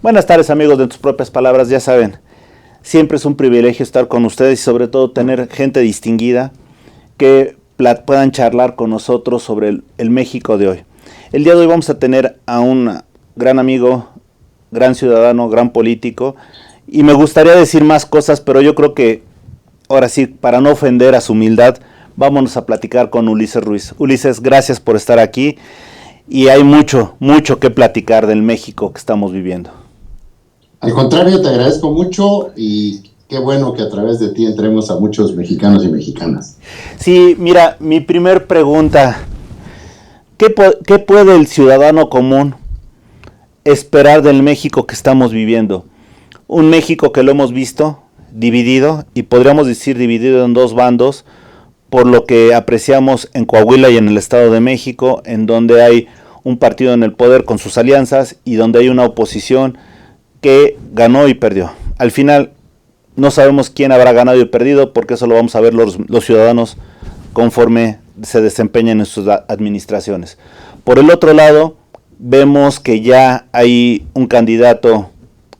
Buenas tardes, amigos de Tus Propias Palabras. Ya saben, siempre es un privilegio estar con ustedes y sobre todo tener gente distinguida que puedan charlar con nosotros sobre el México de hoy. El día de hoy vamos a tener a un gran amigo, gran ciudadano, gran político, y me gustaría decir más cosas, pero yo creo que ahora sí, para no ofender a su humildad, vámonos a platicar con Ulises Ruiz. Ulises, gracias por estar aquí y hay mucho que platicar del México que estamos viviendo. Al contrario, te agradezco mucho y qué bueno que a través de ti entremos a muchos mexicanos y mexicanas. Sí, mira, mi primer pregunta, ¿qué puede el ciudadano común esperar del México que estamos viviendo? Un México que lo hemos visto dividido, y podríamos decir dividido en dos bandos, por lo que apreciamos en Coahuila y en el Estado de México, en donde hay un partido en el poder con sus alianzas y donde hay una oposición que ganó y perdió. Al final no sabemos quién habrá ganado y perdido, porque eso lo vamos a ver los ciudadanos conforme se desempeñan en sus administraciones. Por el otro lado, vemos que ya hay un candidato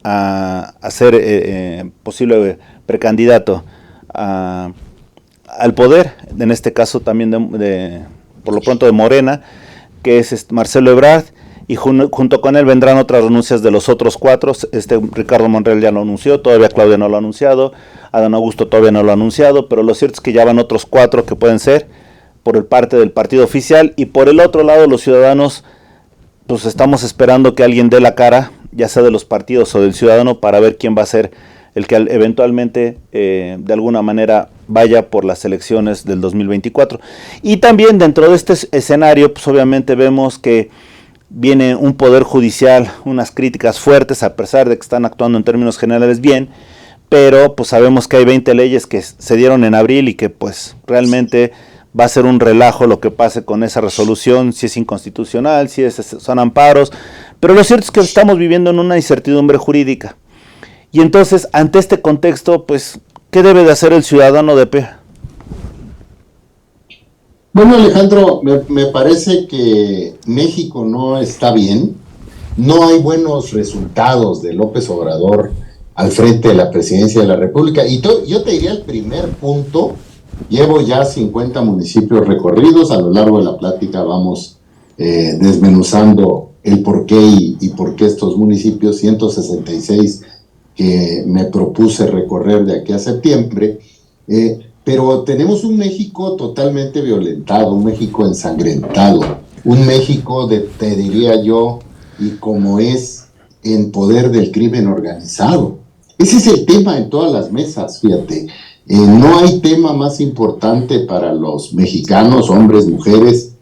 a ser posible precandidato al poder, en este caso también por lo pronto de Morena, que es Marcelo Ebrard, y junto con él vendrán otras renuncias de los otros cuatro. Ricardo Monreal ya lo anunció, todavía Claudia no lo ha anunciado, Adán Augusto todavía no lo ha anunciado, pero lo cierto es que ya van otros cuatro que pueden ser por el parte del partido oficial, y por el otro lado los ciudadanos pues estamos esperando que alguien dé la cara, ya sea de los partidos o del ciudadano, para ver quién va a ser el que eventualmente de alguna manera vaya por las elecciones del 2024. Y también dentro de este escenario, pues obviamente vemos que viene un poder judicial, unas críticas fuertes, a pesar de que están actuando en términos generales bien, pero pues sabemos que hay 20 leyes que se dieron en abril y que pues realmente va a ser un relajo lo que pase con esa resolución, si es inconstitucional, si son amparos, pero lo cierto es que estamos viviendo en una incertidumbre jurídica. Y entonces, ante este contexto, pues, ¿qué debe de hacer el ciudadano de pie? Bueno, Alejandro, me parece que México no está bien. No hay buenos resultados de López Obrador al frente de la presidencia de la República. Y yo te diría el primer punto. Llevo ya 50 municipios recorridos. A lo largo de la plática vamos desmenuzando el porqué y por qué estos municipios, 166 que me propuse recorrer de aquí a septiembre, pero tenemos un México totalmente violentado, un México ensangrentado, un México, te diría yo, y como es en poder del crimen organizado. Ese es el tema en todas las mesas, fíjate. No hay tema más importante para los mexicanos, hombres, mujeres,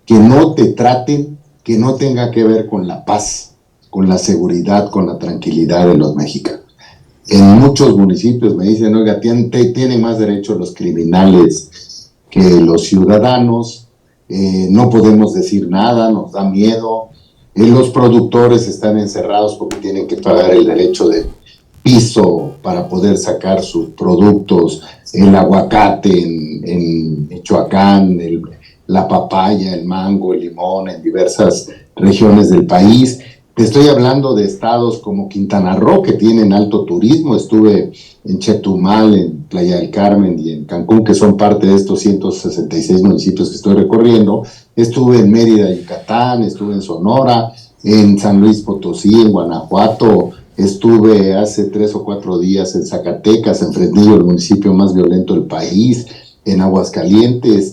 que no te traten, que no tenga que ver con la paz, con la seguridad, con la tranquilidad de los mexicanos. En muchos municipios me dicen, oiga, tienen más derechos los criminales que los ciudadanos, no podemos decir nada, nos da miedo, los productores están encerrados porque tienen que pagar el derecho de piso para poder sacar sus productos, el aguacate en Michoacán, la papaya, el mango, el limón en diversas regiones del país. Te estoy hablando de estados como Quintana Roo, que tienen alto turismo. Estuve en Chetumal, en Playa del Carmen y en Cancún, que son parte de estos 166 municipios que estoy recorriendo. Estuve en Mérida, Yucatán, estuve en Sonora, en San Luis Potosí, en Guanajuato. Estuve hace 3 o 4 días en Zacatecas, en Fresnillo, el municipio más violento del país, en Aguascalientes.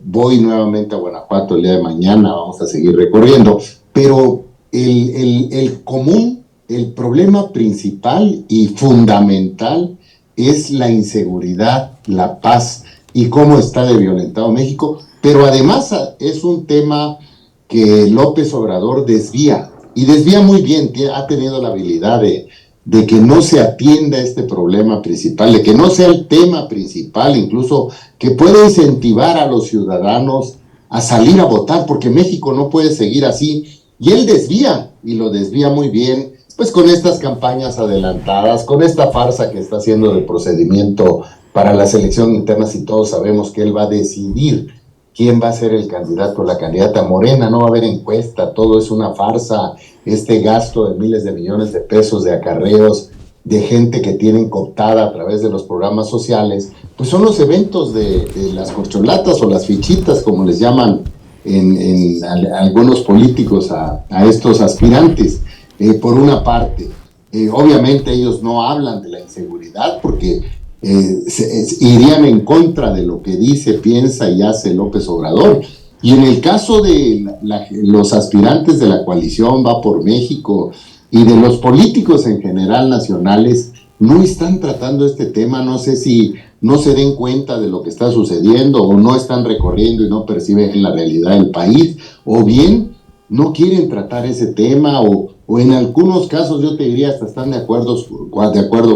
Voy nuevamente a Guanajuato el día de mañana, vamos a seguir recorriendo. Pero el común, el problema principal y fundamental es la inseguridad, la paz y cómo está de violentado México. Pero además es un tema que López Obrador desvía, y desvía muy bien. Ha tenido la habilidad de que no se atienda este problema principal, de que no sea el tema principal, incluso que pueda incentivar a los ciudadanos a salir a votar, porque México no puede seguir así. Y él desvía, y lo desvía muy bien, pues con estas campañas adelantadas, con esta farsa que está haciendo del procedimiento para la selección interna, y todos sabemos que él va a decidir quién va a ser el candidato o la candidata Morena. No va a haber encuesta, todo es una farsa. Este gasto de miles de millones de pesos de acarreos de gente que tienen cooptada a través de los programas sociales, pues son los eventos de las corcholatas o las fichitas, como les llaman algunos políticos a estos aspirantes. Por una parte, obviamente ellos no hablan de la inseguridad porque irían en contra de lo que dice, piensa y hace López Obrador. Y en el caso de los aspirantes de la coalición Va por México y de los políticos en general nacionales, no están tratando este tema. No sé si no se den cuenta de lo que está sucediendo, o no están recorriendo y no perciben la realidad del país, o bien no quieren tratar ese tema, o en algunos casos yo te diría hasta están de acuerdo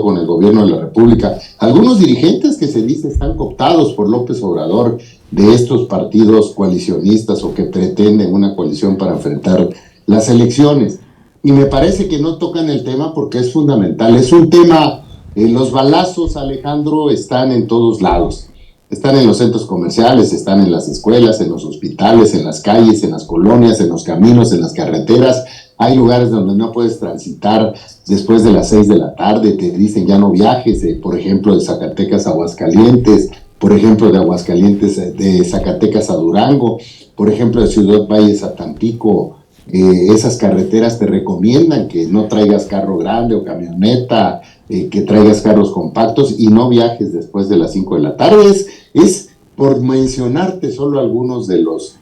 con el gobierno de la República. Algunos dirigentes que se dice están cooptados por López Obrador de estos partidos coalicionistas o que pretenden una coalición para enfrentar las elecciones. Y me parece que no tocan el tema porque es fundamental. Es un tema, los balazos, Alejandro, están en todos lados. Están en los centros comerciales, están en las escuelas, en los hospitales, en las calles, en las colonias, en los caminos, en las carreteras. Hay lugares donde no puedes transitar después de las 6 de la tarde, te dicen ya no viajes, por ejemplo, de Zacatecas a Aguascalientes, por ejemplo, de Aguascalientes, de Zacatecas a Durango, por ejemplo, de Ciudad Valles a Tampico. Esas carreteras te recomiendan que no traigas carro grande o camioneta, que traigas carros compactos y no viajes después de las 5 de la tarde. Es por mencionarte solo algunos de los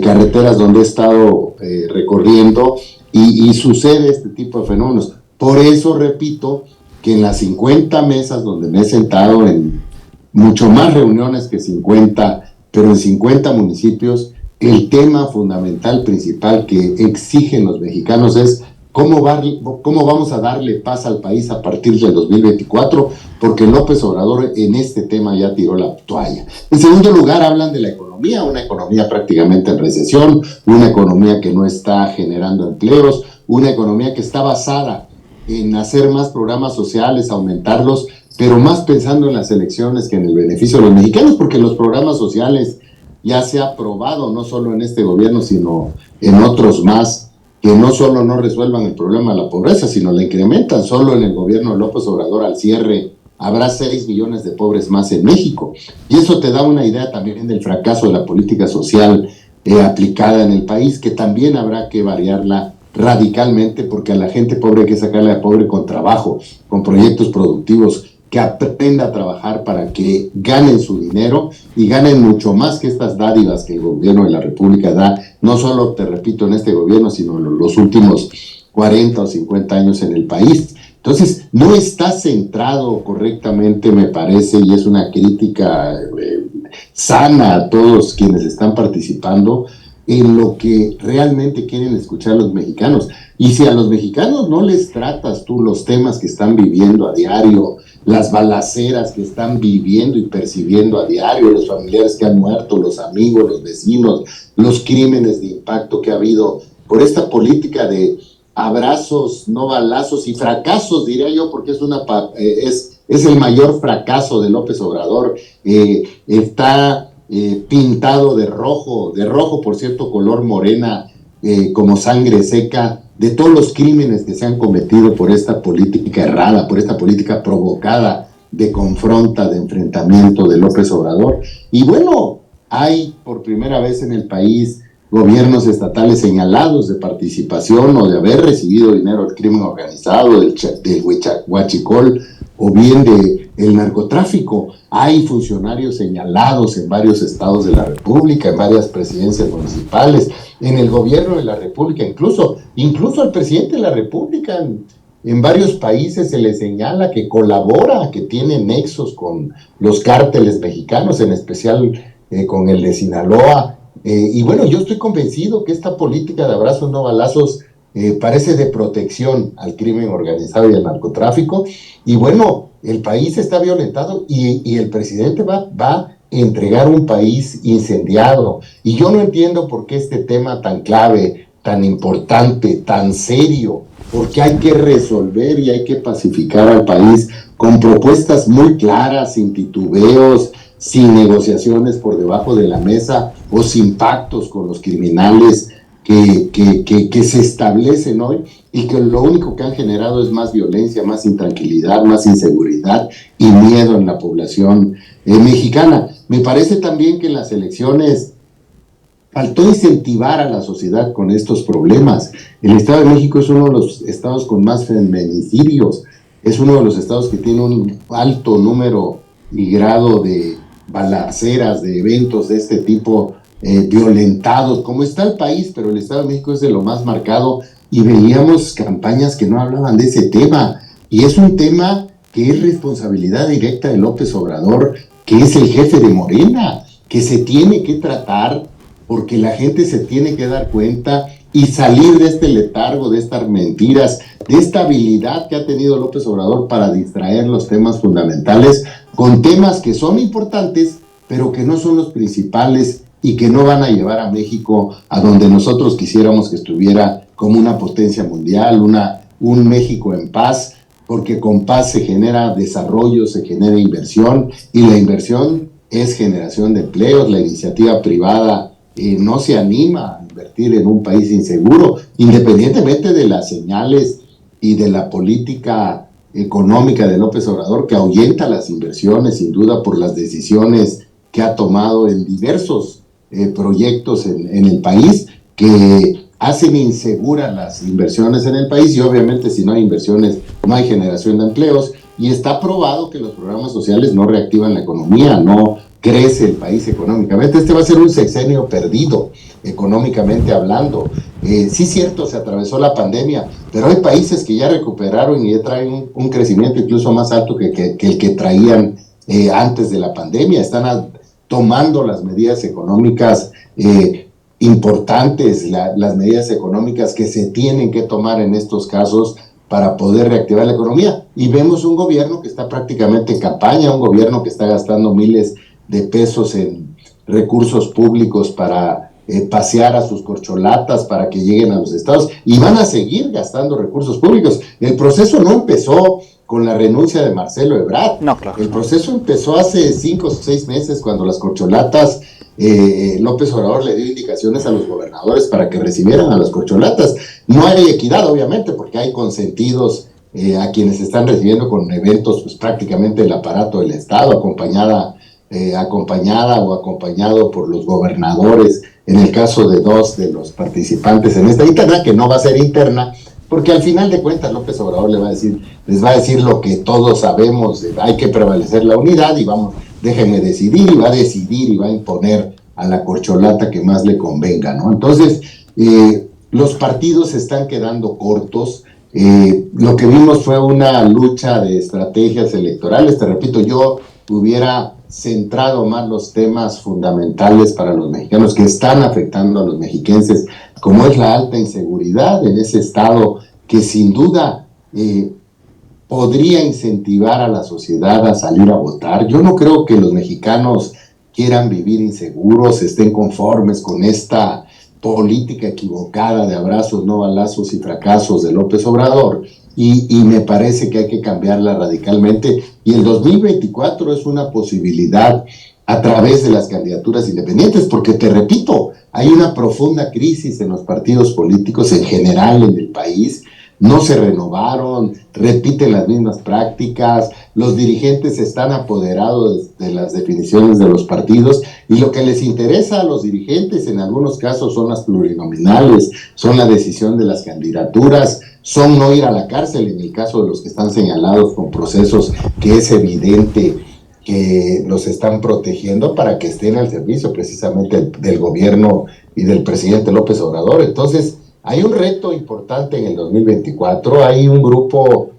carreteras donde he estado recorriendo y sucede este tipo de fenómenos. Por eso repito que en las 50 mesas donde me he sentado, en mucho más reuniones que 50, pero en 50 municipios, el tema fundamental, principal que exigen los mexicanos es cómo vamos a darle paz al país a partir del 2024, porque López Obrador en este tema ya tiró la toalla. En segundo lugar, hablan de la economía, una economía prácticamente en recesión, una economía que no está generando empleos, una economía que está basada en hacer más programas sociales, aumentarlos, pero más pensando en las elecciones que en el beneficio de los mexicanos, porque los programas sociales ya se ha probado, no solo en este gobierno, sino en otros más, que no solo no resuelvan el problema de la pobreza, sino la incrementan. Solo en el gobierno de López Obrador, al cierre, habrá 6 millones de pobres más en México. Y eso te da una idea también del fracaso de la política social aplicada en el país, que también habrá que variarla radicalmente, porque a la gente pobre hay que sacarla de pobre con trabajo, con proyectos productivos, que aprenda a trabajar para que ganen su dinero y ganen mucho más que estas dádivas que el gobierno de la República da, no solo, te repito, en este gobierno, sino en los últimos 40 o 50 años en el país. Entonces, no está centrado correctamente, me parece, y es una crítica sana a todos quienes están participando, en lo que realmente quieren escuchar los mexicanos. Y si a los mexicanos no les tratas tú los temas que están viviendo a diario, las balaceras que están viviendo y percibiendo a diario, los familiares que han muerto, los amigos, los vecinos, los crímenes de impacto que ha habido por esta política de abrazos, no balazos, y fracasos, diría yo, porque es el mayor fracaso de López Obrador. Está pintado de rojo, por cierto, color morena, como sangre seca, de todos los crímenes que se han cometido por esta política errada, por esta política provocada de confronta, de enfrentamiento de López Obrador. Y bueno, hay por primera vez en el país gobiernos estatales señalados de participación o de haber recibido dinero del crimen organizado, del huachicol o bien del narcotráfico. Hay funcionarios señalados en varios estados de la República, en varias presidencias municipales, en el gobierno de la República, incluso al presidente de la República. En varios países se le señala que colabora, que tiene nexos con los cárteles mexicanos, en especial con el de Sinaloa. Y bueno, yo estoy convencido que esta política de abrazos no balazos parece de protección al crimen organizado y al narcotráfico. Y bueno, el país está violentado y el presidente va a entregar un país incendiado. Y yo no entiendo por qué este tema tan clave, tan importante, tan serio, porque hay que resolver y hay que pacificar al país con propuestas muy claras, sin titubeos, sin negociaciones por debajo de la mesa, o sin pactos con los criminales que se establecen hoy y que lo único que han generado es más violencia, más intranquilidad, más inseguridad y miedo en la población mexicana. Me parece también que en las elecciones faltó incentivar a la sociedad con estos problemas. El Estado de México es uno de los estados con más feminicidios, es uno de los estados que tiene un alto número y grado de balaceras, de eventos de este tipo violentados, como está el país, pero el Estado de México es de lo más marcado y veíamos campañas que no hablaban de ese tema. Y es un tema que es responsabilidad directa de López Obrador, que es el jefe de Morena, que se tiene que tratar porque la gente se tiene que dar cuenta y salir de este letargo, de estas mentiras, de esta habilidad que ha tenido López Obrador para distraer los temas fundamentales con temas que son importantes, pero que no son los principales y que no van a llevar a México a donde nosotros quisiéramos que estuviera como una potencia mundial, un México en paz, porque con paz se genera desarrollo, se genera inversión, y la inversión es generación de empleos. La iniciativa privada no se anima a invertir en un país inseguro, independientemente de las señales y de la política económica de López Obrador, que ahuyenta las inversiones, sin duda, por las decisiones que ha tomado en diversos proyectos en el país, que hacen inseguras las inversiones en el país, y obviamente si no hay inversiones no hay generación de empleos, y está probado que los programas sociales no reactivan la economía, no crece el país económicamente. Este va a ser un sexenio perdido económicamente hablando. Sí, cierto, se atravesó la pandemia, pero hay países que ya recuperaron y ya traen un crecimiento incluso más alto que el que traían antes de la pandemia. Están tomando las medidas económicas importantes, las medidas económicas que se tienen que tomar en estos casos para poder reactivar la economía. Y vemos un gobierno que está prácticamente en campaña, un gobierno que está gastando miles de pesos en recursos públicos para pasear a sus corcholatas para que lleguen a los estados, y van a seguir gastando recursos públicos. El proceso no empezó con la renuncia de Marcelo Ebrard. No, claro. El proceso empezó hace 5 o 6 meses, cuando las corcholatas, López Obrador le dio indicaciones a los gobernadores para que recibieran a las corcholatas. No hay equidad, obviamente, porque hay consentidos a quienes están recibiendo con eventos, pues prácticamente el aparato del Estado, acompañada o acompañado por los gobernadores, en el caso de 2 de los participantes en esta interna, que no va a ser interna, porque al final de cuentas López Obrador les va a decir lo que todos sabemos: hay que prevalecer la unidad y déjenme decidir, y va a decidir y va a imponer a la corcholata que más le convenga, ¿no? Entonces, los partidos se están quedando cortos. Lo que vimos fue una lucha de estrategias electorales. Te repito, yo hubiera centrado más los temas fundamentales para los mexicanos, que están afectando a los mexiquenses, como es la alta inseguridad en ese estado, que sin duda podría incentivar a la sociedad a salir a votar. Yo no creo que los mexicanos quieran vivir inseguros, estén conformes con esta política equivocada de abrazos, no balazos y fracasos de López Obrador, y me parece que hay que cambiarla radicalmente, y el 2024 es una posibilidad a través de las candidaturas independientes, porque te repito, hay una profunda crisis en los partidos políticos en general en el país. No se renovaron, repiten las mismas prácticas, los dirigentes están apoderados de las definiciones de los partidos, y lo que les interesa a los dirigentes en algunos casos son las plurinominales, son la decisión de las candidaturas, son no ir a la cárcel en el caso de los que están señalados con procesos que es evidente que los están protegiendo para que estén al servicio precisamente del gobierno y del presidente López Obrador. Entonces, hay un reto importante en el 2024, hay un grupo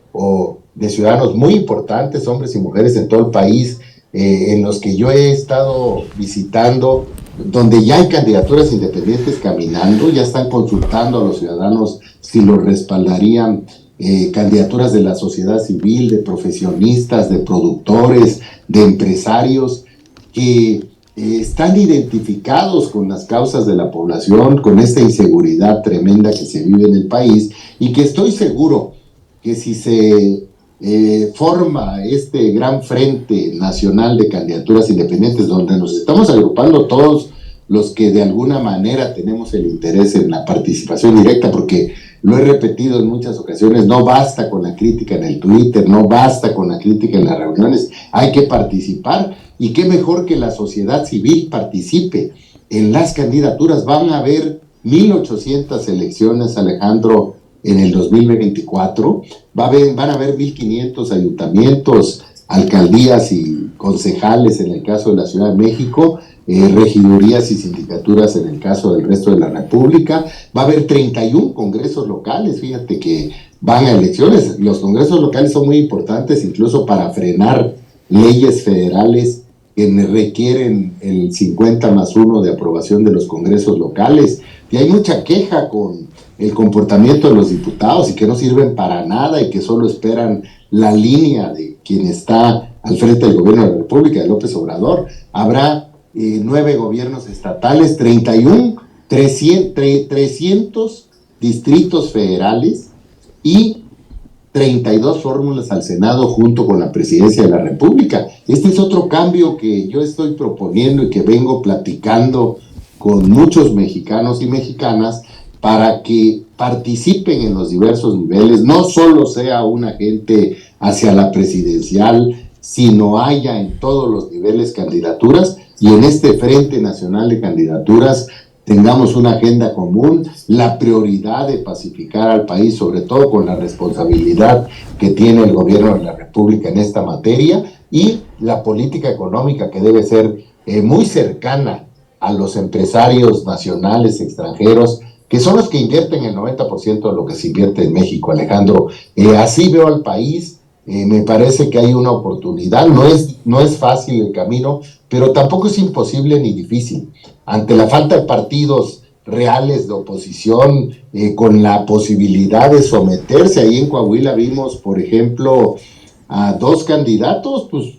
de ciudadanos muy importantes, hombres y mujeres en todo el país, en los que yo he estado visitando, donde ya hay candidaturas independientes caminando, ya están consultando a los ciudadanos si los respaldarían, candidaturas de la sociedad civil, de profesionistas, de productores, de empresarios, que están identificados con las causas de la población, con esta inseguridad tremenda que se vive en el país, y que estoy seguro que si se forma este gran frente nacional de candidaturas independientes, donde nos estamos agrupando todos los que de alguna manera tenemos el interés en la participación directa, porque lo he repetido en muchas ocasiones, no basta con la crítica en el Twitter, no basta con la crítica en las reuniones, hay que participar, y qué mejor que la sociedad civil participe en las candidaturas. Van a haber 1,800 elecciones, Alejandro, en el 2024, van a haber 1,500 ayuntamientos, alcaldías y concejales en el caso de la Ciudad de México, regidurías y sindicaturas en el caso del resto de la República. Va a haber 31 congresos locales, fíjate que van a elecciones. Los congresos locales son muy importantes incluso para frenar leyes federales que requieren el 50+1 de aprobación de los congresos locales. Y hay mucha queja con el comportamiento de los diputados y que no sirven para nada y que solo esperan la línea de quien está al frente del gobierno de la República, de López Obrador. Habrá 9 gobiernos estatales, 300 distritos federales y 32 fórmulas al Senado junto con la Presidencia de la República. Este es otro cambio que yo estoy proponiendo y que vengo platicando con muchos mexicanos y mexicanas para que participen en los diversos niveles, no solo sea un agente hacia la presidencial, sino haya en todos los niveles candidaturas, y en este Frente Nacional de Candidaturas tengamos una agenda común, la prioridad de pacificar al país, sobre todo con la responsabilidad que tiene el gobierno de la República en esta materia, y la política económica que debe ser muy cercana a los empresarios nacionales, extranjeros, que son los que invierten el 90% de lo que se invierte en México, Alejandro. Así veo al país. Me parece que hay una oportunidad, no es fácil el camino, pero tampoco es imposible ni difícil. Ante la falta de partidos reales de oposición, con la posibilidad de someterse, ahí en Coahuila vimos, por ejemplo, a 2 candidatos, pues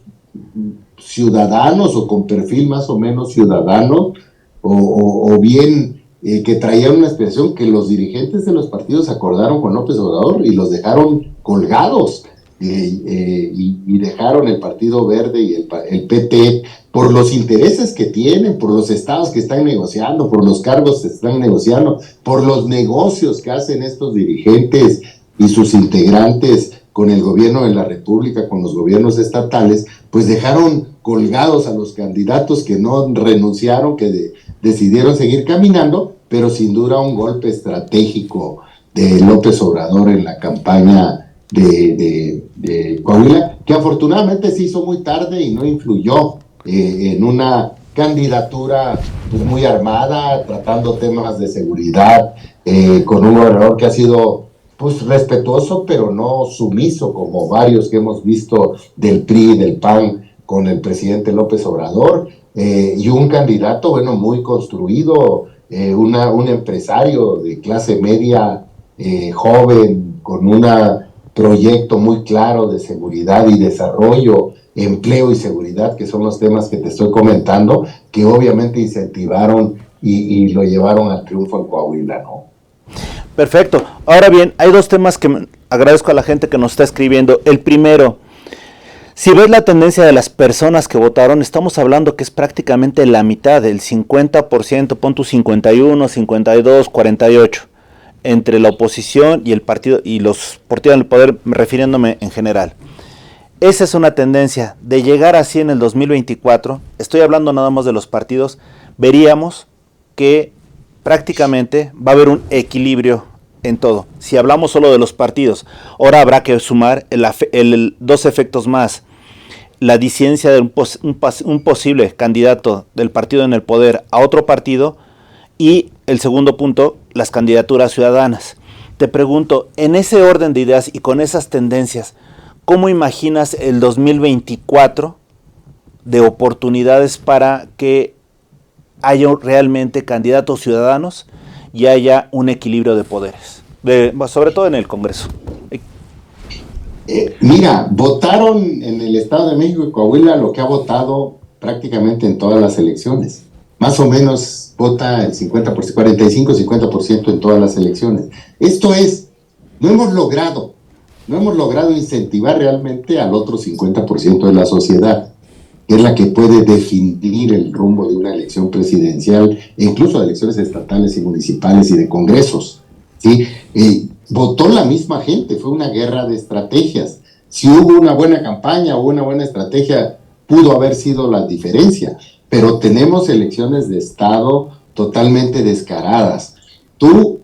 ciudadanos o con perfil más o menos ciudadano, o bien que traían una expresión que los dirigentes de los partidos acordaron con López Obrador y los dejaron colgados. Y dejaron el Partido Verde y el PT por los intereses que tienen, por los estados que están negociando, por los cargos que están negociando, por los negocios que hacen estos dirigentes y sus integrantes con el gobierno de la República, con los gobiernos estatales, pues dejaron colgados a los candidatos que no renunciaron, que decidieron seguir caminando, pero sin duda un golpe estratégico de López Obrador en la campaña de Coahuila, que afortunadamente se hizo muy tarde y no influyó en una candidatura pues, muy armada, tratando temas de seguridad, con un gobernador que ha sido pues respetuoso, pero no sumiso, como varios que hemos visto del PRI y del PAN con el presidente López Obrador, y un candidato, bueno, muy construido, un empresario de clase media, joven, con una proyecto muy claro de seguridad y desarrollo, empleo y seguridad, que son los temas que te estoy comentando, que obviamente incentivaron y lo llevaron al triunfo en Coahuila, ¿no? Perfecto. Ahora bien, hay 2 temas que agradezco a la gente que nos está escribiendo. El primero, si ves la tendencia de las personas que votaron, estamos hablando que es prácticamente la mitad, el 50%, pon tu 51, 52, 48. Entre la oposición y el partido y los partidos del poder, refiriéndome en general. Esa es una tendencia de llegar así en el 2024. Estoy hablando nada más de los partidos. Veríamos que prácticamente va a haber un equilibrio en todo. Si hablamos solo de los partidos, ahora habrá que sumar 2 efectos más. La disidencia de un posible candidato del partido en el poder a otro partido, y el segundo punto, las candidaturas ciudadanas. Te pregunto, en ese orden de ideas y con esas tendencias, ¿cómo imaginas el 2024 de oportunidades para que haya realmente candidatos ciudadanos y haya un equilibrio de poderes, sobre todo en el Congreso? Mira, votaron en el Estado de México y Coahuila lo que ha votado prácticamente en todas las elecciones. Más o menos vota el 50%, 45-50% en todas las elecciones. Esto es, no hemos logrado incentivar realmente al otro 50% de la sociedad. que es la que puede definir el rumbo de una elección presidencial, e incluso de elecciones estatales y municipales y de congresos, ¿sí? Votó la misma gente, fue una guerra de estrategias. Si hubo una buena campaña o una buena estrategia, pudo haber sido la diferencia, pero tenemos elecciones de Estado totalmente descaradas. Tú,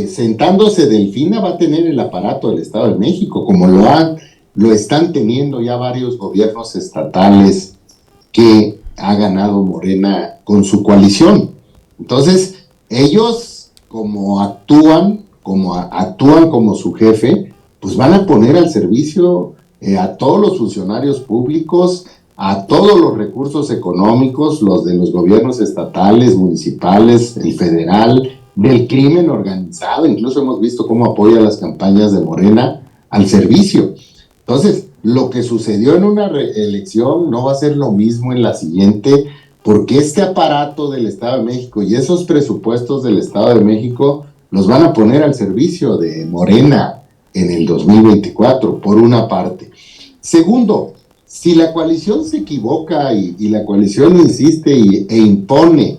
sentándose Delfina, va a tener el aparato del Estado de México, como lo están teniendo ya varios gobiernos estatales que ha ganado Morena con su coalición. Entonces, ellos, actúan como su jefe, pues van a poner al servicio a todos los funcionarios públicos, a todos los recursos económicos, los de los gobiernos estatales, municipales, el federal, del crimen organizado. Incluso hemos visto cómo apoya las campañas de Morena al servicio. Entonces, lo que sucedió en una elección no va a ser lo mismo en la siguiente, porque este aparato del Estado de México y esos presupuestos del Estado de México los van a poner al servicio de Morena en el 2024, por una parte. Segundo, si la coalición se equivoca y la coalición insiste e impone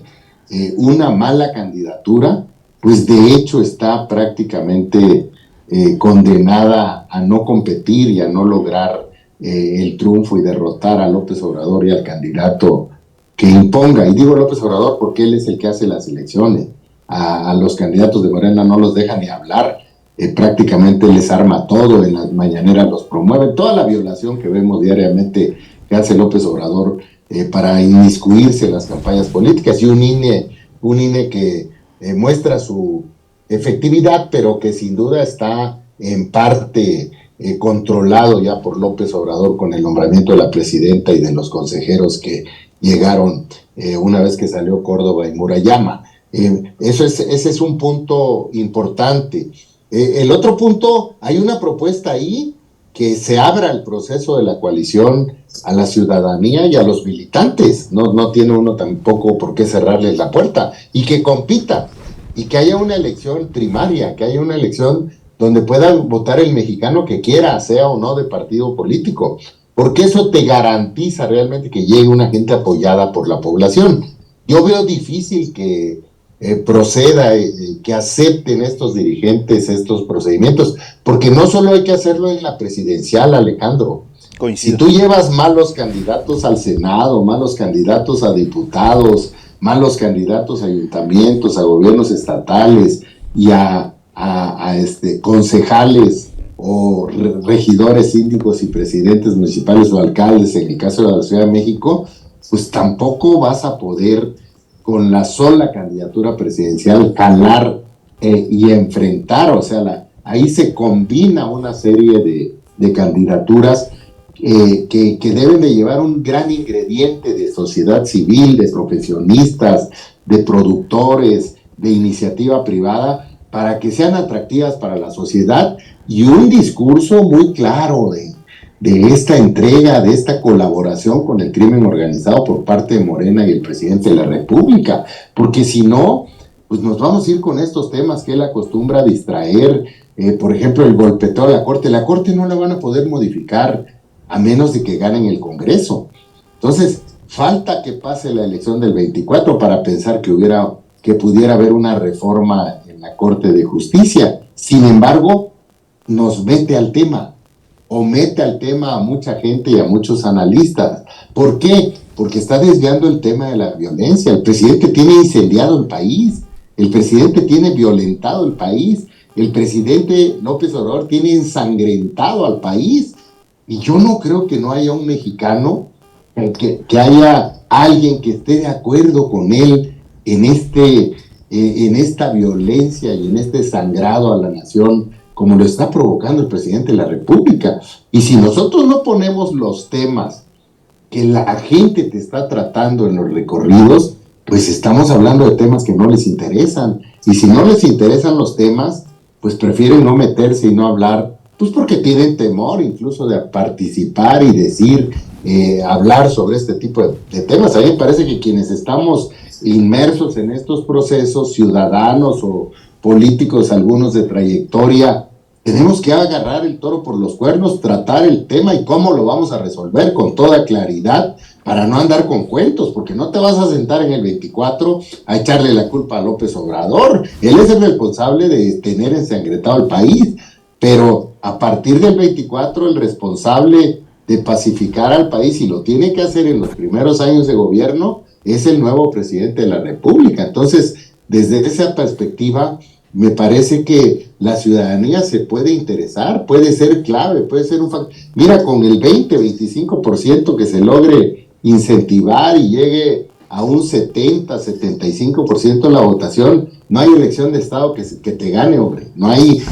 una mala candidatura, pues de hecho está prácticamente condenada a no competir y a no lograr el triunfo y derrotar a López Obrador y al candidato que imponga. Y digo López Obrador porque él es el que hace las elecciones. A los candidatos de Morena no los deja ni hablar. Prácticamente les arma todo, en las mañaneras los promueve. Toda la violación que vemos diariamente que hace López Obrador para inmiscuirse en las campañas políticas, y un INE que muestra su efectividad, pero que sin duda está en parte controlado ya por López Obrador con el nombramiento de la presidenta y de los consejeros que llegaron una vez que salió Córdoba y Murayama. Ese es un punto importante. El otro punto, hay una propuesta ahí que se abra el proceso de la coalición a la ciudadanía y a los militantes. No tiene uno tampoco por qué cerrarles la puerta, y que compita, y que haya una elección primaria, que haya una elección donde pueda votar el mexicano que quiera, sea o no de partido político, porque eso te garantiza realmente que llegue una gente apoyada por la población. Yo veo difícil que proceda, que acepten estos dirigentes estos procedimientos, porque no solo hay que hacerlo en la presidencial, Alejandro. Coincido. Si tú llevas malos candidatos al Senado, malos candidatos a diputados, malos candidatos a ayuntamientos, a gobiernos estatales y a concejales o regidores, síndicos y presidentes municipales o alcaldes, en el caso de la Ciudad de México, pues tampoco vas a poder con la sola candidatura presidencial jalar y enfrentar. O sea, ahí se combina una serie de candidaturas que deben de llevar un gran ingrediente de sociedad civil, de profesionistas, de productores, de iniciativa privada, para que sean atractivas para la sociedad, y un discurso muy claro de esta entrega, de esta colaboración con el crimen organizado por parte de Morena y el presidente de la República, porque si no, pues nos vamos a ir con estos temas que él acostumbra a distraer. Por ejemplo, el golpeteo a la Corte no la van a poder modificar a menos de que ganen el Congreso. Entonces, falta que pase la elección del 24 para pensar que pudiera haber una reforma en la Corte de Justicia. Sin embargo, nos mete al tema, o mete al tema a mucha gente y a muchos analistas. ¿Por qué? Porque está desviando el tema de la violencia. El presidente tiene incendiado el país, el presidente tiene violentado el país, el presidente López Obrador tiene ensangrentado al país, y yo no creo que no haya un mexicano, que haya alguien que esté de acuerdo con él en esta violencia y en este sangrado a la nación, como lo está provocando el presidente de la República. Y si nosotros no ponemos los temas que la gente te está tratando en los recorridos, pues estamos hablando de temas que no les interesan. Y si no les interesan los temas, pues prefieren no meterse y no hablar, pues porque tienen temor incluso de participar y decir, hablar sobre este tipo de temas. A mí me parece que quienes estamos inmersos en estos procesos, ciudadanos o políticos, algunos de trayectoria, tenemos que agarrar el toro por los cuernos, tratar el tema y cómo lo vamos a resolver con toda claridad, para no andar con cuentos, porque no te vas a sentar en el 24 a echarle la culpa a López Obrador. Él es el responsable de tener ensangretado el país, pero a partir del 24 el responsable de pacificar al país, y lo tiene que hacer en los primeros años de gobierno, es el nuevo presidente de la República. Entonces, desde esa perspectiva, me parece que la ciudadanía se puede interesar, puede ser clave, puede ser un factor. Mira, con el 20-25% que se logre incentivar y llegue a un 70-75% la votación, no hay elección de Estado que te gane, hombre. No hay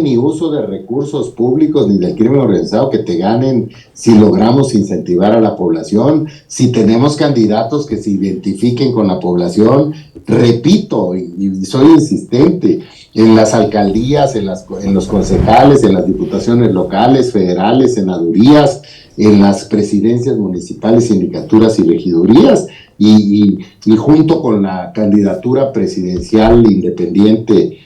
ni uso de recursos públicos ni del crimen organizado que te ganen si logramos incentivar a la población, si tenemos candidatos que se identifiquen con la población. Repito, y soy insistente, en las alcaldías, en los concejales, en las diputaciones locales, federales, senadurías, en las presidencias municipales, sindicaturas y regidurías, y junto con la candidatura presidencial independiente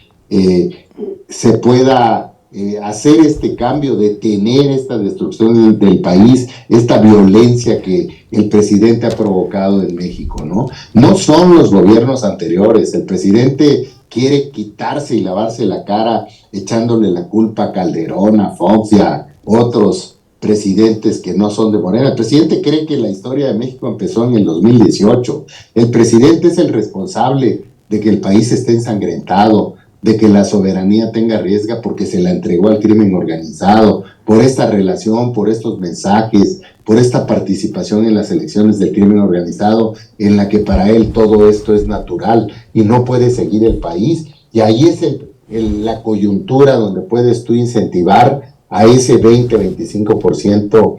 se pueda hacer este cambio, detener esta destrucción del país, esta violencia que el presidente ha provocado en México, ¿no? No son los gobiernos anteriores. El presidente quiere quitarse y lavarse la cara echándole la culpa a Calderón, a Fox y a otros presidentes que no son de Morena. El presidente cree que la historia de México empezó en el 2018. El presidente es el responsable de que el país esté ensangrentado, de que la soberanía tenga riesgo porque se la entregó al crimen organizado, por esta relación, por estos mensajes, por esta participación en las elecciones del crimen organizado, en la que para él todo esto es natural y no puede seguir el país. Y ahí es la coyuntura donde puedes tú incentivar a ese 20-25%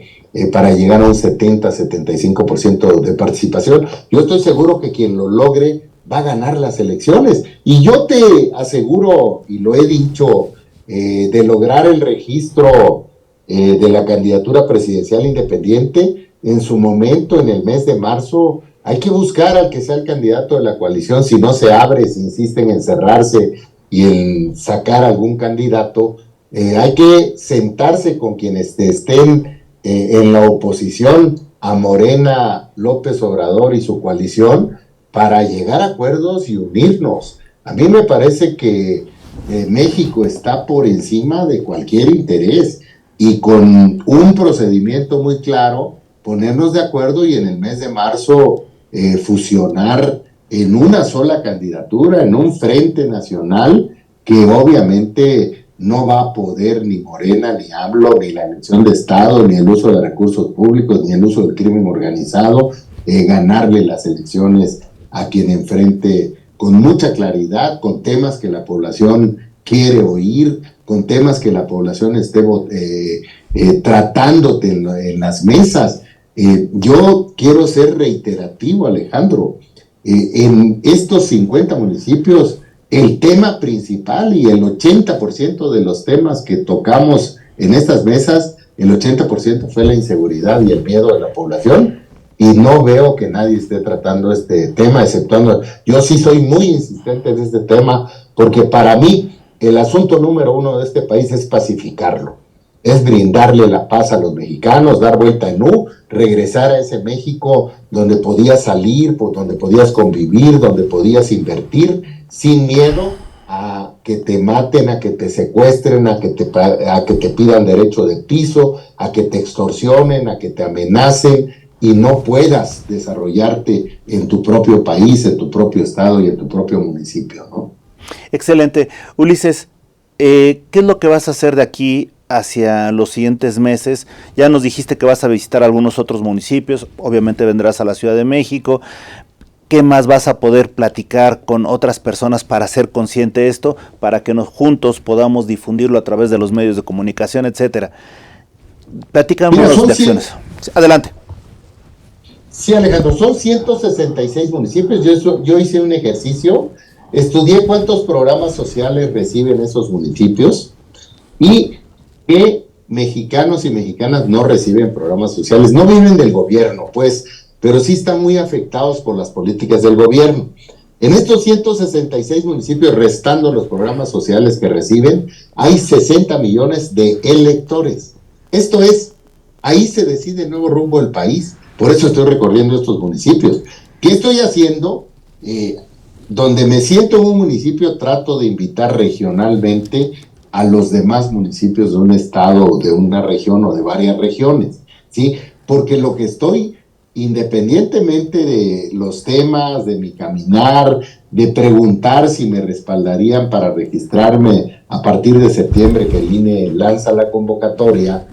para llegar a un 70-75% de participación. Yo estoy seguro que quien lo logre va a ganar las elecciones. Y yo te aseguro, y lo he dicho, de lograr el registro de la candidatura presidencial independiente, en su momento, en el mes de marzo, hay que buscar al que sea el candidato de la coalición. Si no se abre, si insisten en cerrarse y en sacar algún candidato, hay que sentarse con quienes estén en la oposición a Morena, López Obrador y su coalición, para llegar a acuerdos y unirnos. A mí me parece que México está por encima de cualquier interés, y con un procedimiento muy claro, ponernos de acuerdo y en el mes de marzo fusionar en una sola candidatura, en un frente nacional que obviamente no va a poder ni Morena, ni AMLO, ni la elección de Estado, ni el uso de recursos públicos, ni el uso del crimen organizado, ganarle las elecciones a quien enfrente con mucha claridad, con temas que la población quiere oír, con temas que la población esté tratándote en las mesas. Yo quiero ser reiterativo, Alejandro. En estos 50 municipios, el tema principal y el 80% de los temas que tocamos en estas mesas, el 80% fue la inseguridad y el miedo de la población. Y no veo que nadie esté tratando este tema, exceptuando, yo sí soy muy insistente en este tema, porque para mí el asunto número uno de este país es pacificarlo, es brindarle la paz a los mexicanos, dar vuelta en U, regresar a ese México donde podías salir, donde podías convivir, donde podías invertir, sin miedo a que te maten, a que te secuestren, a que te pidan derecho de piso, a que te extorsionen, a que te amenacen, y no puedas desarrollarte en tu propio país, en tu propio estado y en tu propio municipio, ¿no? Excelente. Ulises, ¿qué es lo que vas a hacer de aquí hacia los siguientes meses? Ya nos dijiste que vas a visitar algunos otros municipios, obviamente vendrás a la Ciudad de México. ¿Qué más vas a poder platicar con otras personas para hacer consciente esto, para que juntos podamos difundirlo a través de los medios de comunicación, etcétera? Platícanos de acciones. Adelante. Sí, Alejandro, son 166 municipios. Yo hice un ejercicio, estudié cuántos programas sociales reciben esos municipios y qué mexicanos y mexicanas no reciben programas sociales. No viven del gobierno, pues, pero sí están muy afectados por las políticas del gobierno. En estos 166 municipios, restando los programas sociales que reciben, hay 60 millones de electores. Esto es, ahí se decide el nuevo rumbo del país. Por eso estoy recorriendo estos municipios. ¿Qué estoy haciendo? Donde me siento en un municipio, trato de invitar regionalmente a los demás municipios de un estado, de una región o de varias regiones, ¿sí? Porque lo que estoy, independientemente de los temas, de mi caminar, de preguntar si me respaldarían para registrarme a partir de septiembre, que el INE lanza la convocatoria,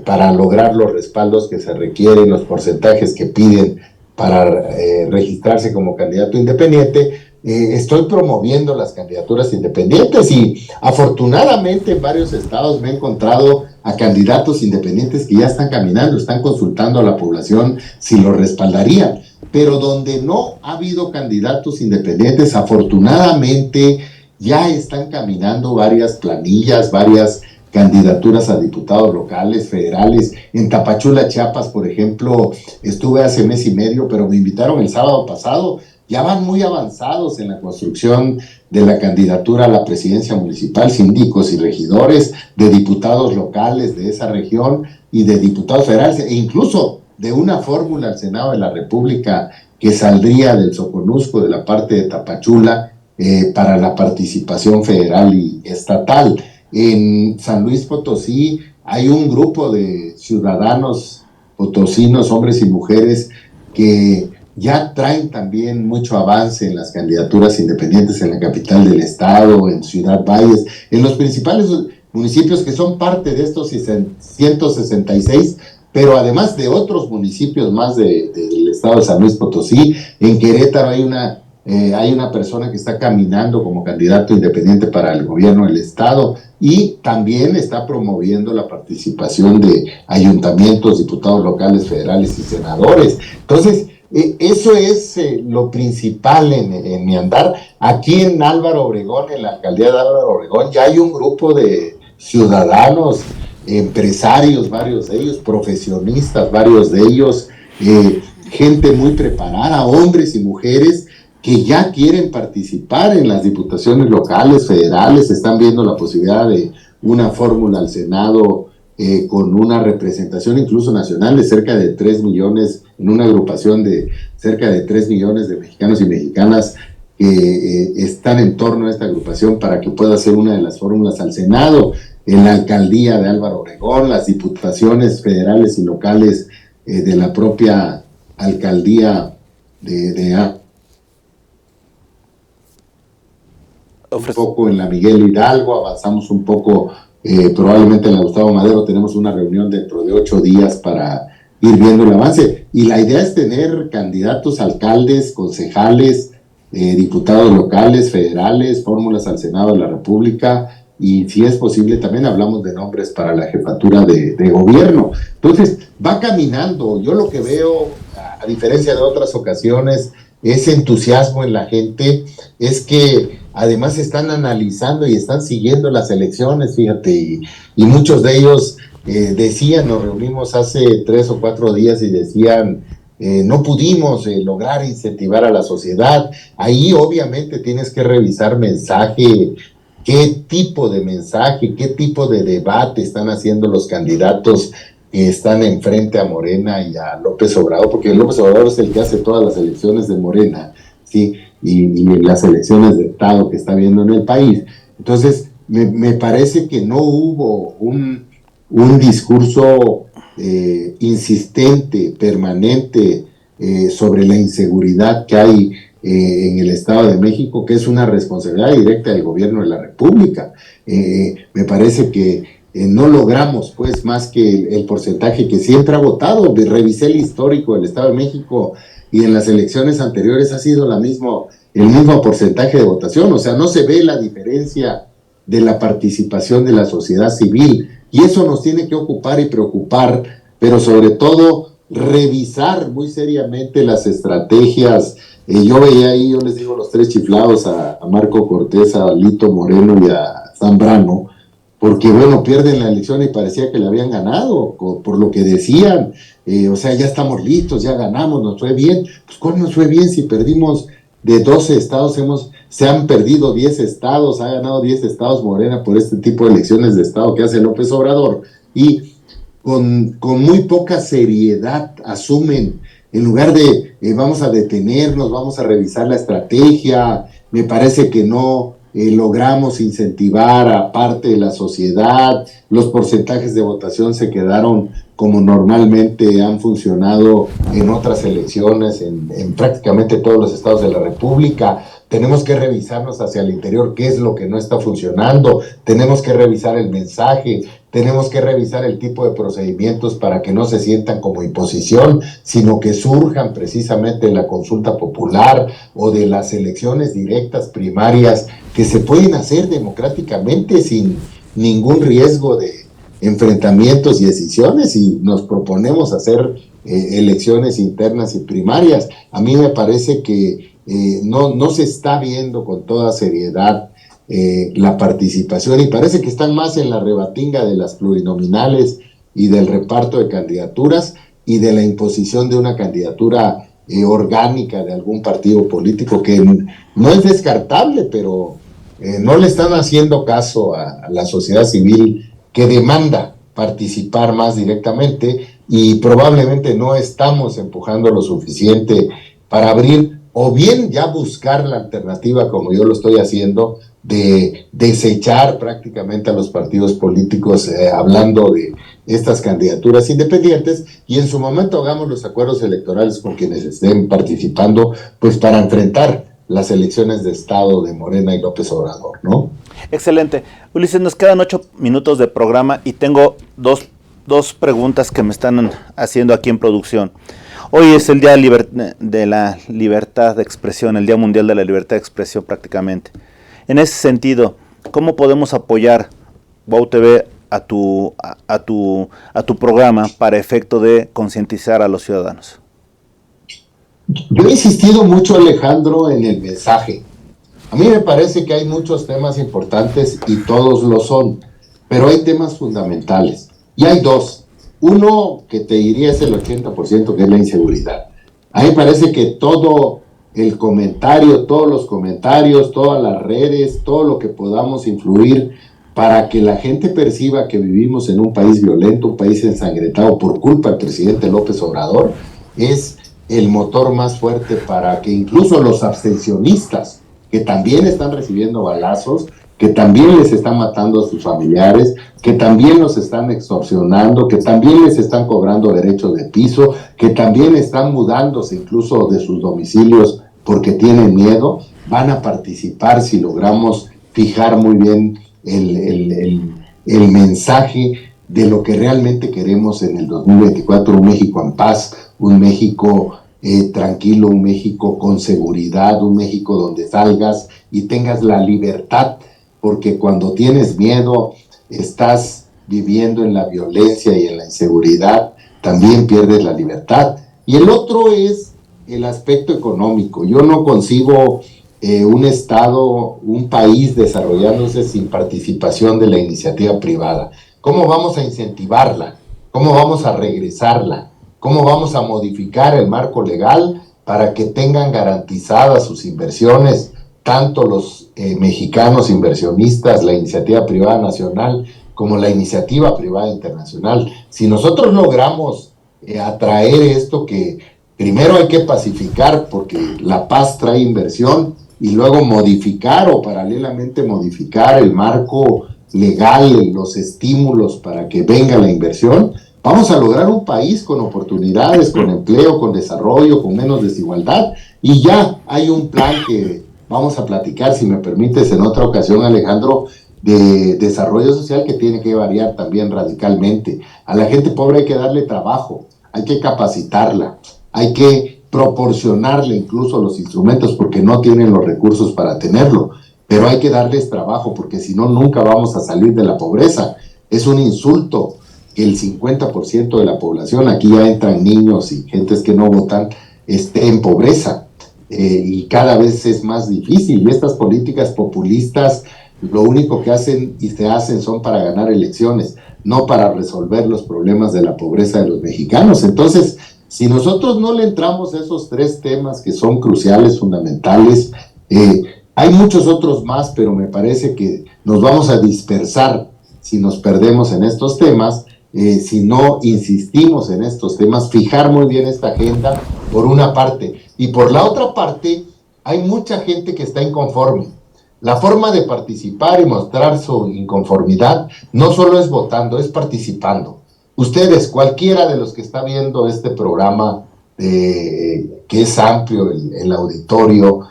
para lograr los respaldos que se requieren, los porcentajes que piden para registrarse como candidato independiente, estoy promoviendo las candidaturas independientes y afortunadamente en varios estados me he encontrado a candidatos independientes que ya están caminando, están consultando a la población si lo respaldarían, pero donde no ha habido candidatos independientes, afortunadamente ya están caminando varias planillas, varias candidaturas a diputados locales, federales. En Tapachula, Chiapas, por ejemplo, estuve hace mes y medio, pero me invitaron el sábado pasado. Ya van muy avanzados en la construcción de la candidatura a la presidencia municipal, síndicos y regidores, de diputados locales de esa región y de diputados federales, e incluso de una fórmula al Senado de la República que saldría del Soconusco, de la parte de Tapachula, para la participación federal y estatal. En San Luis Potosí hay un grupo de ciudadanos potosinos, hombres y mujeres, que ya traen también mucho avance en las candidaturas independientes en la capital del estado, en Ciudad Valles, en los principales municipios que son parte de estos 166, pero además de otros municipios más del estado de San Luis Potosí. En Querétaro hay una persona que está caminando como candidato independiente para el gobierno del estado y también está promoviendo la participación de ayuntamientos, diputados locales, federales y senadores. Entonces, eso es lo principal en mi andar. Aquí en Álvaro Obregón, en la alcaldía de Álvaro Obregón, ya hay un grupo de ciudadanos, empresarios, varios de ellos, profesionistas, varios de ellos, gente muy preparada, hombres y mujeres, que ya quieren participar en las diputaciones locales, federales, están viendo la posibilidad de una fórmula al Senado, con una representación incluso nacional de cerca de 3 millones, en una agrupación de cerca de 3 millones de mexicanos y mexicanas que están en torno a esta agrupación para que pueda ser una de las fórmulas al Senado, en la alcaldía de Álvaro Obregón, las diputaciones federales y locales de la propia alcaldía de un poco en la Miguel Hidalgo, avanzamos un poco, probablemente en la Gustavo Madero tenemos una reunión dentro de 8 días para ir viendo el avance, y la idea es tener candidatos, alcaldes, concejales, diputados locales, federales, fórmulas al Senado de la República, y si es posible también hablamos de nombres para la jefatura de gobierno. Entonces va caminando. Yo lo que veo, a diferencia de otras ocasiones, ese entusiasmo en la gente, es que además están analizando y están siguiendo las elecciones, fíjate, y muchos de ellos decían, nos reunimos hace 3 o 4 días y decían, no pudimos lograr incentivar a la sociedad. Ahí obviamente tienes que revisar mensaje, qué tipo de mensaje, qué tipo de debate están haciendo los candidatos que están enfrente a Morena y a López Obrador, porque López Obrador es el que hace todas las elecciones de Morena, ¿sí? Y las elecciones de Estado que está viendo en el país. Entonces, me parece que no hubo un discurso insistente, permanente, sobre la inseguridad que hay en el Estado de México, que es una responsabilidad directa del gobierno de la República. Me parece que no logramos pues más que el porcentaje que siempre ha votado. Revisé el histórico del Estado de México y en las elecciones anteriores ha sido el mismo porcentaje de votación, o sea, no se ve la diferencia de la participación de la sociedad civil, y eso nos tiene que ocupar y preocupar, pero sobre todo revisar muy seriamente las estrategias. Yo veía ahí, yo les digo los 3 chiflados, a Marco Cortés, a Lito Moreno y a Zambrano, porque bueno, pierden la elección y parecía que la habían ganado, por lo que decían, o sea, ya estamos listos, ya ganamos, nos fue bien. Pues ¿cómo nos fue bien si perdimos de 12 estados, se han perdido 10 estados, ha ganado 10 estados Morena por este tipo de elecciones de estado que hace López Obrador? Y con muy poca seriedad asumen, en lugar de vamos a detenernos, vamos a revisar la estrategia. Me parece que no logramos incentivar a parte de la sociedad, los porcentajes de votación se quedaron como normalmente han funcionado en otras elecciones, en prácticamente todos los estados de la República. Tenemos que revisarnos hacia el interior qué es lo que no está funcionando, tenemos que revisar el mensaje, tenemos que revisar el tipo de procedimientos para que no se sientan como imposición, sino que surjan precisamente de la consulta popular o de las elecciones directas primarias que se pueden hacer democráticamente sin ningún riesgo de enfrentamientos y decisiones, y nos proponemos hacer elecciones internas y primarias. A mí me parece que no se está viendo con toda seriedad la participación, y parece que están más en la rebatinga de las plurinominales y del reparto de candidaturas y de la imposición de una candidatura orgánica de algún partido político que no es descartable, pero no le están haciendo caso a la sociedad civil que demanda participar más directamente, y probablemente no estamos empujando lo suficiente para abrir, o bien ya buscar la alternativa, como yo lo estoy haciendo, de desechar prácticamente a los partidos políticos hablando de estas candidaturas independientes, y en su momento hagamos los acuerdos electorales con quienes estén participando, pues para enfrentar las elecciones de Estado de Morena y López Obrador, ¿no? Excelente. Ulises, nos quedan 8 minutos de programa y tengo dos preguntas que me están haciendo aquí en producción. Hoy es el Día de la Libertad de Expresión, el Día Mundial de la Libertad de Expresión prácticamente. En ese sentido, ¿cómo podemos apoyar WOW TV a tu programa para efecto de concientizar a los ciudadanos? Yo he insistido mucho, Alejandro, en el mensaje. A mí me parece que hay muchos temas importantes y todos lo son, pero hay temas fundamentales. Y hay dos. Uno que te diría es el 80%, que es la inseguridad. A mí me parece que todo el comentario, todos los comentarios, todas las redes, todo lo que podamos influir para que la gente perciba que vivimos en un país violento, un país ensangrentado por culpa del presidente López Obrador, es el motor más fuerte para que incluso los abstencionistas, que también están recibiendo balazos, que también les están matando a sus familiares, que también los están extorsionando, que también les están cobrando derechos de piso, que también están mudándose incluso de sus domicilios porque tienen miedo, van a participar si logramos fijar muy bien el mensaje de lo que realmente queremos en el 2024, un México en paz, un México tranquilo, un México con seguridad, un México donde salgas y tengas la libertad, porque cuando tienes miedo, estás viviendo en la violencia y en la inseguridad, también pierdes la libertad. Y el otro es el aspecto económico. Yo no concibo un Estado, un país desarrollándose sin participación de la iniciativa privada. ¿Cómo vamos a incentivarla? ¿Cómo vamos a regresarla? ¿Cómo vamos a modificar el marco legal para que tengan garantizadas sus inversiones, tanto los mexicanos inversionistas, la iniciativa privada nacional, como la iniciativa privada internacional? Si nosotros logramos atraer esto, que primero hay que pacificar, porque la paz trae inversión, y luego modificar o paralelamente modificar el marco legal, los estímulos para que venga la inversión, vamos a lograr un país con oportunidades, con empleo, con desarrollo, con menos desigualdad. Y ya hay un plan que vamos a platicar, si me permites, en otra ocasión, Alejandro, de desarrollo social, que tiene que variar también radicalmente. A la gente pobre hay que darle trabajo, hay que capacitarla, hay que proporcionarle incluso los instrumentos, porque no tienen los recursos para tenerlo, pero hay que darles trabajo, porque si no, nunca vamos a salir de la pobreza. Es un insulto que el 50% de la población, aquí ya entran niños y gentes que no votan, esté en pobreza, y cada vez es más difícil, y estas políticas populistas lo único que hacen y se hacen son para ganar elecciones, no para resolver los problemas de la pobreza de los mexicanos. Entonces, si nosotros no le entramos a esos tres temas que son cruciales, fundamentales, hay muchos otros más, pero me parece que nos vamos a dispersar si nos perdemos en estos temas, si no insistimos en estos temas, fijar muy bien esta agenda, por una parte. Y por la otra parte, hay mucha gente que está inconforme. La forma de participar y mostrar su inconformidad no solo es votando, es participando. Ustedes, cualquiera de los que está viendo este programa, que es amplio el auditorio,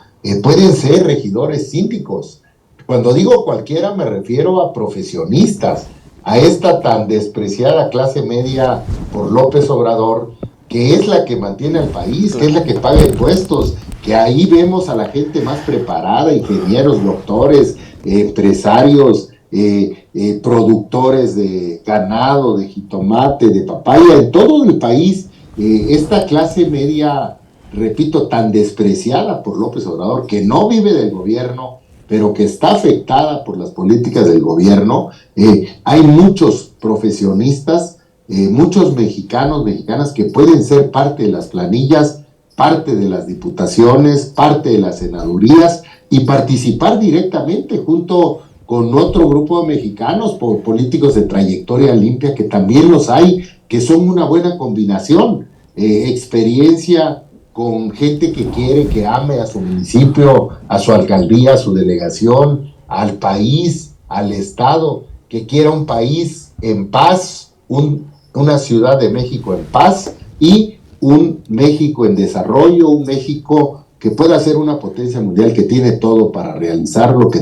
pueden ser regidores síndicos. Cuando digo cualquiera me refiero a profesionistas, a esta tan despreciada clase media por López Obrador, que es la que mantiene al país, que es la que paga impuestos, que ahí vemos a la gente más preparada, ingenieros, doctores, empresarios, productores de ganado, de jitomate, de papaya, en todo el país. Esta clase media, repito, tan despreciada por López Obrador, que no vive del gobierno, pero que está afectada por las políticas del gobierno. Hay muchos profesionistas, muchos mexicanos, mexicanas que pueden ser parte de las planillas, parte de las diputaciones, parte de las senadurías y participar directamente junto con otro grupo de mexicanos, políticos de trayectoria limpia, que también los hay, que son una buena combinación, experiencia con gente que quiere, que ame a su municipio, a su alcaldía, a su delegación, al país, al estado, que quiera un país en paz, una Ciudad de México en paz y un México en desarrollo, un México que pueda ser una potencia mundial, que tiene todo para realizarlo, que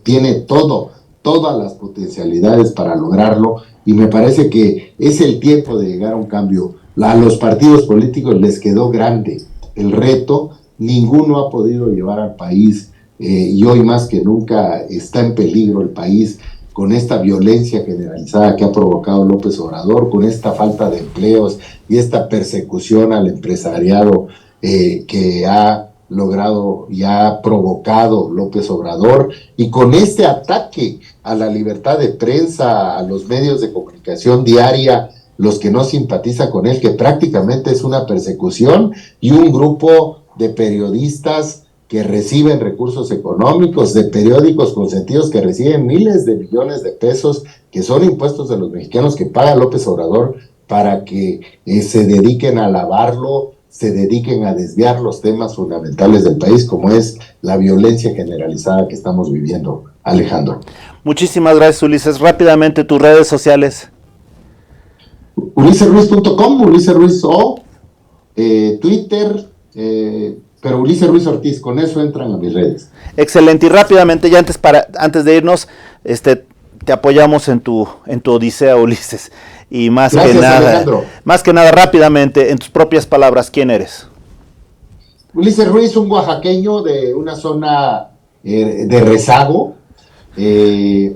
tiene todas las potencialidades para lograrlo, y me parece que es el tiempo de llegar a un cambio. A los partidos políticos les quedó grande el reto, ninguno ha podido llevar al país, y hoy más que nunca está en peligro el país con esta violencia generalizada que ha provocado López Obrador, con esta falta de empleos y esta persecución al empresariado que ha logrado y ha provocado López Obrador, y con este ataque a la libertad de prensa, a los medios de comunicación diaria, los que no simpatizan con él, que prácticamente es una persecución, y un grupo de periodistas que reciben recursos económicos, de periódicos consentidos que reciben miles de millones de pesos, que son impuestos de los mexicanos que paga López Obrador para que se dediquen a lavarlo, se dediquen a desviar los temas fundamentales del país, como es la violencia generalizada que estamos viviendo. Alejandro. Muchísimas gracias, Ulises. Rápidamente, tus redes sociales. ulisesruiz.com, Ulises Ruiz O, Twitter, pero Ulises Ruiz Ortiz, con eso entran a mis redes. Excelente, y rápidamente, ya antes de irnos, te apoyamos en tu odisea, Ulises. Y Gracias, Alejandro. Más que nada, rápidamente, en tus propias palabras, ¿quién eres? Ulises Ruiz, un oaxaqueño de una zona de rezago. He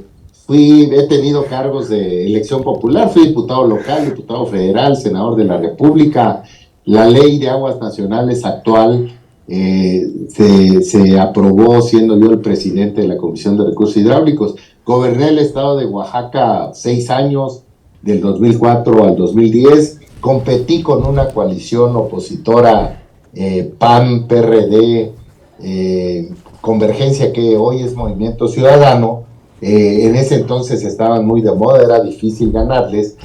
tenido cargos de elección popular, fui diputado local, diputado federal, senador de la República. La ley de aguas nacionales actual se aprobó siendo yo el presidente de la Comisión de Recursos Hidráulicos. Goberné el estado de Oaxaca 6 años, del 2004 al 2010. Competí con una coalición opositora, PAN, PRD, Convergencia, que hoy es Movimiento Ciudadano. En ese entonces estaban muy de moda, era difícil ganarles.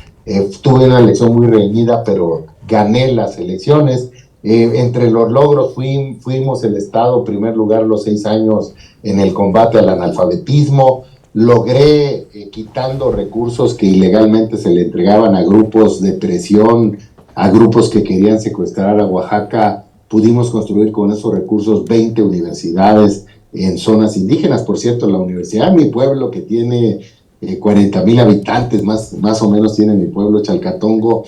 Tuve una elección muy reñida, pero gané las elecciones. Entre los logros fuimos el estado primer lugar los 6 años en el combate al analfabetismo. Logré, quitando recursos que ilegalmente se le entregaban a grupos de presión, a grupos que querían secuestrar a Oaxaca, pudimos construir con esos recursos 20 universidades en zonas indígenas. Por cierto, la universidad de mi pueblo, que tiene 40,000 habitantes, más o menos tiene mi pueblo, Chalcatongo,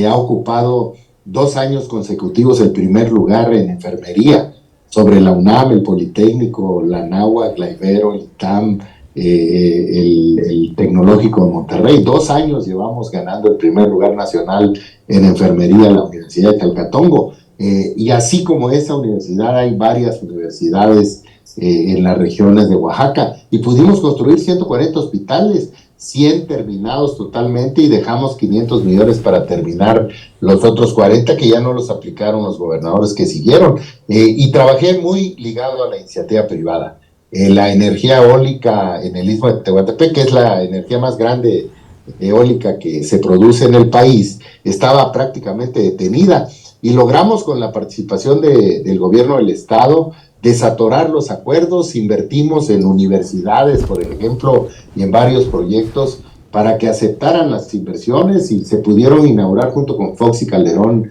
ha ocupado 2 años consecutivos el primer lugar en enfermería, sobre la UNAM, el Politécnico, la Anáhuac, la Ibero, el ITAM, el Tecnológico de Monterrey. 2 años llevamos ganando el primer lugar nacional en enfermería en la Universidad de Chalcatongo. Y así como esa universidad, hay varias universidades en las regiones de Oaxaca, y pudimos construir 140 hospitales, 100 terminados totalmente, y dejamos 500 millones para terminar los otros 40 que ya no los aplicaron los gobernadores que siguieron. Y trabajé muy ligado a la iniciativa privada. La energía eólica en el Istmo de Tehuantepec, que es la energía más grande eólica que se produce en el país estaba prácticamente detenida y logramos con la participación del gobierno del estado desatorar los acuerdos, invertimos en universidades, por ejemplo, y en varios proyectos para que aceptaran las inversiones y se pudieron inaugurar junto con Fox y Calderón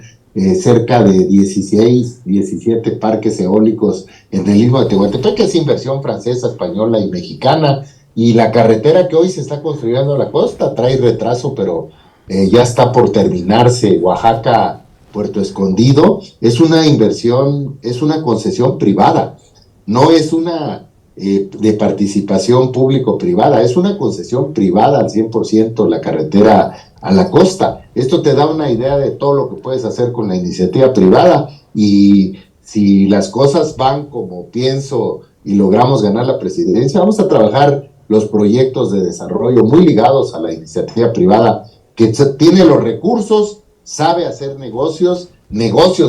cerca de 16, 17 parques eólicos en el istmo de Tehuantepec, que es inversión francesa, española y mexicana, y la carretera que hoy se está construyendo a la costa trae retraso, pero ya está por terminarse. Oaxaca, Puerto Escondido, es una inversión, es una concesión privada, no es una de participación público-privada, es una concesión privada al 100% la carretera a la costa. Esto te da una idea de todo lo que puedes hacer con la iniciativa privada, y si las cosas van como pienso y logramos ganar la presidencia, vamos a trabajar los proyectos de desarrollo muy ligados a la iniciativa privada, que tiene los recursos, sabe hacer negocios,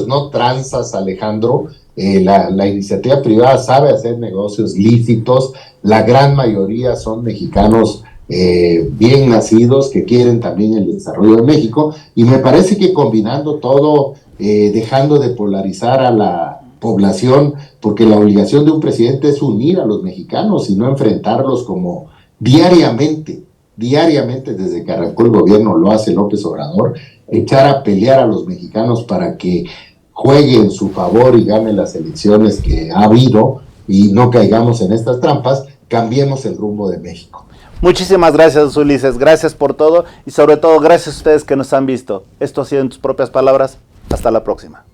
no tranzas, Alejandro. La iniciativa privada sabe hacer negocios lícitos, la gran mayoría son mexicanos bien nacidos que quieren también el desarrollo de México, y me parece que combinando todo, dejando de polarizar a la población, porque la obligación de un presidente es unir a los mexicanos y no enfrentarlos como diariamente desde que arrancó el gobierno lo hace López Obrador, echar a pelear a los mexicanos para que juegue en su favor y gane las elecciones que ha habido y no caigamos en estas trampas, cambiemos el rumbo de México. Muchísimas gracias, Ulises, gracias por todo y sobre todo gracias a ustedes que nos han visto. Esto ha sido en tus propias palabras, hasta la próxima.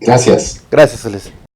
Gracias. Gracias, Ulises.